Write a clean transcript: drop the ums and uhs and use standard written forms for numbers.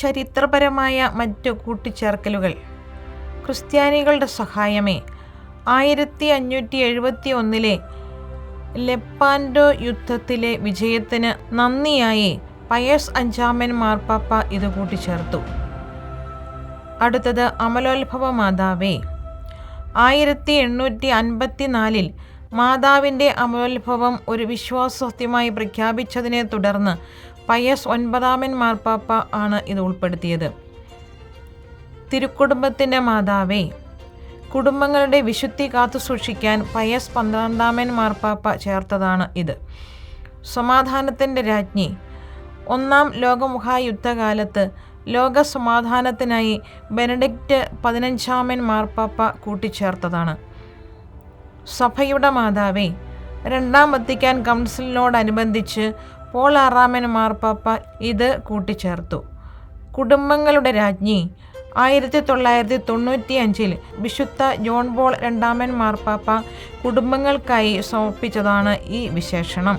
ചരിത്രപരമായ മറ്റു കൂട്ടിച്ചേർക്കലുകൾ. ക്രിസ്ത്യാനികളുടെ സഹായമേ. 1571 ലെപ്പാന്റോ യുദ്ധത്തിലെ വിജയത്തിന് നന്ദിയായി പയസ് അഞ്ചാമൻ മാർപ്പാപ്പ ഇത് കൂട്ടിച്ചേർത്തു. അടുത്തത് അമലോത്ഭവ മാതാവേ. 1854 മാതാവിൻ്റെ അമലോത്ഭവം ഒരു വിശ്വാസസത്യമായി പ്രഖ്യാപിച്ചതിനെ തുടർന്ന് പയസ് 9 മാർപ്പാപ്പ ആണ് ഇത് ഉൾപ്പെടുത്തിയത്. തിരുക്കുടുംബത്തിൻ്റെ മാതാവേ. കുടുംബങ്ങളുടെ വിശുദ്ധി കാത്തുസൂക്ഷിക്കാൻ പയസ് 12 മാർപ്പാപ്പ ചേർത്തതാണ് ഇത്. സമാധാനത്തിൻ്റെ രാജ്ഞി. 1-ാം ലോകമഹായുദ്ധകാലത്ത് ലോക സമാധാനത്തിനായി ബെനഡിക്റ്റ് 15 മാർപ്പാപ്പ കൂട്ടിച്ചേർത്തതാണ്. സഭയുടെ മാതാവേ. 2-ാം വത്തിക്കാൻ കൗൺസിലിനോടനുബന്ധിച്ച് പോൾ 6 മാർപ്പാപ്പ ഇത് കൂട്ടിച്ചേർത്തു. കുടുംബങ്ങളുടെ രാജ്ഞി. 1995 വിശുദ്ധ ജോൺ പോൾ 2 മാർപ്പാപ്പ കുടുംബങ്ങൾക്കായി സമർപ്പിച്ചതാണ് ഈ വിശേഷണം.